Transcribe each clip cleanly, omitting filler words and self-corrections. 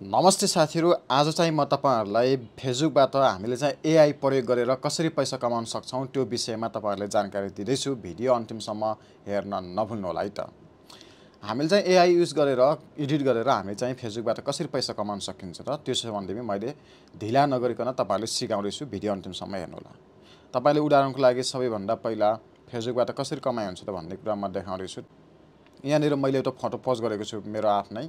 नमस्ते साथीहरू, आज चाहिँ म तपाईहरुलाई फेसबुकबाट हामीले चाहिँ एआई प्रयोग गरेर कसरी पैसा कमाउन सक्छौं त्यो विषयमा तपाईहरुलाई जानकारी दिँदैछु। भिडियो अन्तिमसम्म हेर्न नभुल्नु होला है त। हामीले चाहिँ एआई युज गरेर एडिट गरेर हामी चाहिँ फेसबुकबाट कसरी पैसा कमाउन सकिन्छ त त्यो सम्बन्धमा मैले ढिला नगरिकन तपाईहरुलाई सिकाउँदै छु। भिडियो अन्तिमसम्म हेर्नु होला। तपाईले उदाहरणको लागि सबैभन्दा पहिला फेसबुकबाट कसरी कमाइ हुन्छ त भन्ने कुरा म देखाउँदै छु। यहाँनिर मैले एउटा फोटो पोस्ट गरेको छु मेरो आफ्नै।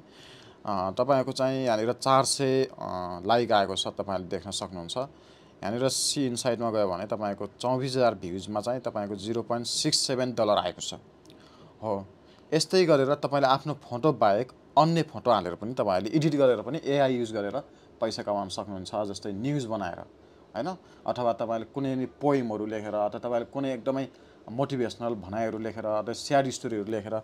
तपाईको चाहिँ यहाँनिर 400 लाइक आएको छ, तपाईले देख्न सक्नुहुन्छ। यहाँनिर सी इनसाइडमा गयो भने तपाईको 24000 भ्युजमा चाहिँ तपाईको $0.67 आएको छ। हो, यस्तै गरेर तपाईले आफ्नो फोटो बाहेक अन्य फोटो हालेर पनि तपाईले एडिट गरेर पनि एआई युज गरेर पैसा कमाउन सक्नुहुन्छ। जस्तै न्यूज बनाएर हैन, अथवा तपाईले कुनै नि पोएमहरु लेखेर अथवा तपाईले कुनै एकदमै मोटिभेसनल भनाइहरु लेखेर अथवा स्याड स्टोरीहरु लेखेर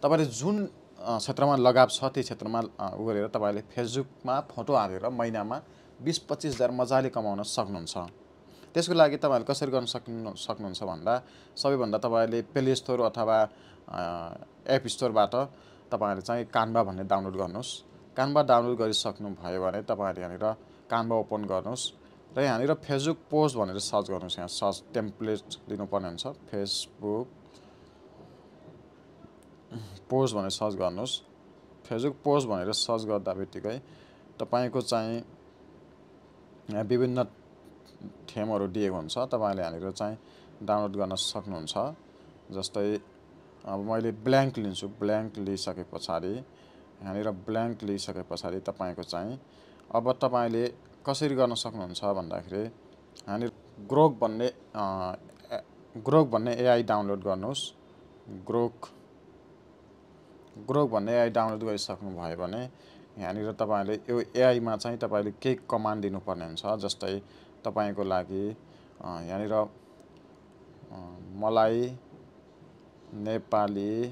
तपाईले जुन क्षेत्रमा लगाव छ त्यो क्षेत्रमा उ गरेर तपाईले फेसबुकमा फोटो हालेर महिनामा 20-25 हजार मजाले कमाउन सक्नुहुन्छ। त्यसको लागि तपाईले कसरी गर्न सक्नुहुन्छ भन्दा सबैभन्दा तपाईले प्ले स्टोर अथवा एप स्टोरबाट तपाईले चाहिँ कान्भा भन्ने डाउनलोड गर्नुस्। कान्भा डाउनलोड गरिसक्नु भयो भने तपाईले यहाँनिर कान्भा ओपन गर्नुस् र यहाँनिर फेसबुक पोस्ट भनेर सर्च गर्नुस्। यहाँ सर्च टेम्प्लेट दिनुपर्ने हुन्छ। फेसबुक पोस्ट भनेर सर्च गर्नुस्। फेसबुक पोस्ट भनेर सर्च गर्दा बित्तिकै तपाईको चाहिँ यहाँ विभिन्न थेमहरु दिएको हुन्छ। तपाईले यहाँनिर चाहिँ डाउनलोड गर्न सक्नुहुन्छ। जस्तै अब मैले ब्ल्याङ्क लिन्छु। ब्ल्याङ्क लिइसकेपछि यहाँनिर ब्ल्याङ्क लिइसकेपछि तपाईको चाहिँ अब तपाईले कसरी गर्न सक्नुहुन्छ भन्दाखेरि यहाँनिर ग्रोक भन्ने एआई डाउनलोड गर्नुस्। ग्रोक भन्ने एआई डाउनलोड गरिसक्नु भयो भने यहाँनिर तपाईले यो एआई मा चाहिँ तपाईले केही कमान्ड दिनुपर्ने हुन्छ। जस्तै तपाईको लागि यहाँनिर मलाई नेपाली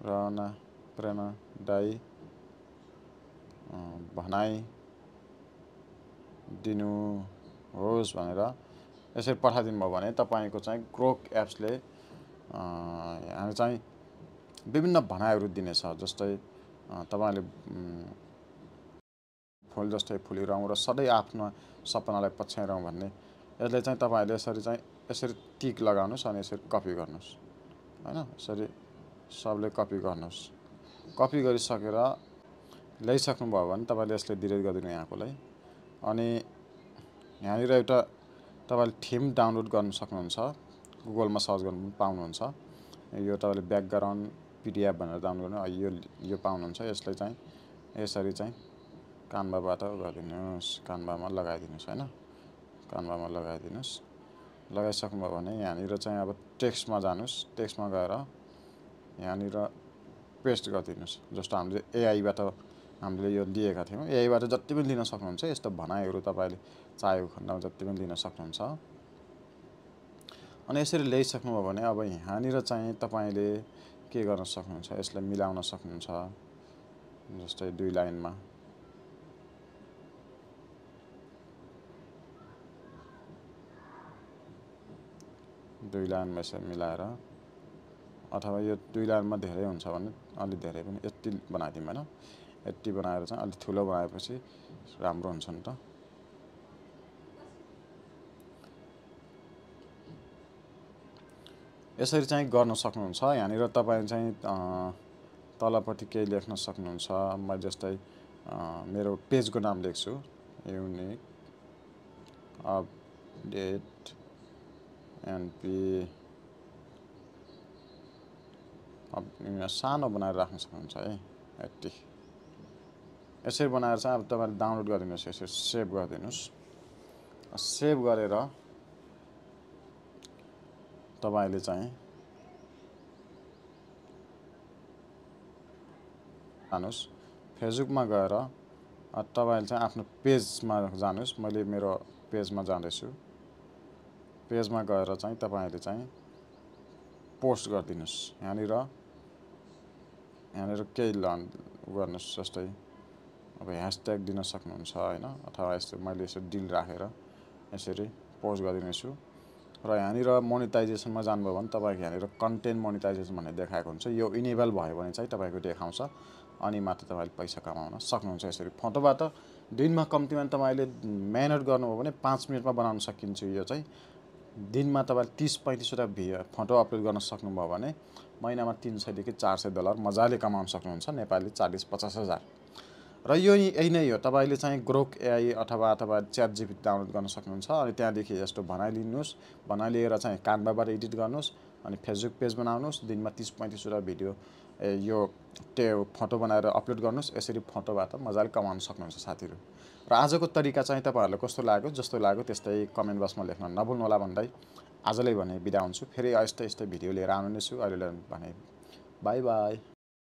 प्रेरणादायी भनाइ दिनुहोस् भनेर यसरी पठाइदिनु भयो भने तपाईको चाहिँ ग्रोक एप्सले हामी चाहिँ विभिन्न भनाइहरु दिनेछ। जस्तै तपाईले फूल जस्तै फुलिरहँ र सधैँ आफ्नो सपनालाई पछ्याइरहँ भन्ने यसले चाहिँ तपाईले यसरी टिक लगाउनुस् अनि यसरी कपी गर्नुस् हैन। यसरी सबले कपी गर्नुस्। कपी गरिसकेर ल्याइसक्नु भयो भने तपाईले यसले डिलिट गरिदिनु यहाँकोलाई। अनि यहाँनिर एउटा तपाईले थीम डाउनलोड गर्न सक्नुहुन्छ। गुगलमा सर्च गर्नु पाउनुहुन्छ। यो तपाईले ब्याकग्राउन्ड पीडीएफ भनेर डाउनलोड गर्नु यो पाउनुहुन्छ। यसले चाहिँ यसरी चाहिँ कान्भाबाट गरिदिनुस्। कान्भामा लगाइदिनुस् हैन। कान्भामा लगाइदिनुस्। लगाइसक्नु भयो भने यहाँनिर चाहिँ अब टेक्स्टमा जानुस्। टेक्स्टमा गएर यहाँनिर पेस्ट गरिदिनुस्। जस्तो हामीले एआईबाट हामीले यो लिएका थियौं। एआईबाट जति पनि लिन सक्नुहुन्छ। यस्तो भनाइहरु तपाईले चाहेको खण्डमा जति पनि लिन सक्नुहुन्छ। अनि यसरी ल्याइसक्नु भयो भने अब यहाँनिर चाहिँ तपाईले के गर्न सक्नुहुन्छ, यसलाई मिलाउन सक्नुहुन्छ। जस्तै दुई लाइनमा यसरी मिलाएर अथवा यो दुई लाइनमा धेरै हुन्छ भने अलि धेरै पनि यति बनाइदिउँ हैन। यति बनाएर चाहिँ अलि ठुलो बनाएपछि राम्रो हुन्छ नि त। यसरी चाहिँ गर्न सक्नुहुन्छ। यहाँनिर तपाईले चाहिँ तलपट्टि केही लेख्न सक्नुहुन्छ। म जस्तै मेरो पेजको नाम लेख्छु। युनिक अपडेट एनपी अब सानो बनाएर राख्न सक्नुहुन्छ है। यति यसरी बनाएर चाहिँ अब तपाईले डाउनलोड गरिदिनुस्। यसरी सेभ गरिदिनुस्। सेभ गरेर तपाईले चाहिँ जानुस्। फेसबुकमा गएर तपाईले चाहिँ आफ्नो पेजमा जानुस्। मैले मेरो पेजमा जाँदैछु। पेजमा गएर चाहिँ तपाईले चाहिँ पोस्ट गरिदिनुस्। यहाँनिर केही गर्नुस्। जस्तै अब ह्याशट्याग दिन सक्नुहुन्छ हैन। अथवा यस्तो मैले यसो डिल राखेर यसरी पोस्ट गरिदिनेछु। र यहाँनिर मोनेटाइजेसनमा जानुभयो भने तपाईँको यहाँनिर कन्टेन्ट मोनेटाइजेसन भन्ने देखाएको हुन्छ। यो इनेबल भयो भने चाहिँ तपाईँको देखाउँछ अनि मात्र तपाईँले पैसा कमाउन सक्नुहुन्छ। यसरी फोटोबाट दिनमा कम्तीमा तपाईँले मेहनत गर्नुभयो भने 5 मिनटमा बनाउन सकिन्छ। यो चाहिँ दिनमा तपाईँले 30-35वटा फोटो अपलोड गर्न सक्नुभयो भने महिनामा $300 देखि $400 मजाले कमाउन सक्नुहुन्छ, नेपाली 40-50 हजार। र यो यही नै हो, तपाईँले चाहिँ ग्रोक एआई अथवा च्याटजिपिटी डाउनलोड गर्न सक्नुहुन्छ अनि त्यहाँदेखि यस्तो बनाइलिनुहोस्, बनाइलिएर चाहिँ कान्भाबाट एडिट गर्नुहोस् अनि फेसबुक पेज बनाउनुहोस्, दिनमा 30-35वटा भिडियो यो फोटो बनाएर अपलोड गर्नुहोस्। यसरी फोटोबाट मजाले कमाउन सक्नुहुन्छ साथीहरू। र आजको तरिका चाहिँ तपाईँहरूलाई कस्तो लाग्यो, जस्तो लाग्यो त्यस्तै कमेन्ट बक्समा लेख्न नभुल्नुहोला भन्दै आजलाई भने बिदा हुन्छु। फेरि यस्तै भिडियो लिएर आउने छु। अहिले भने बाई बाई।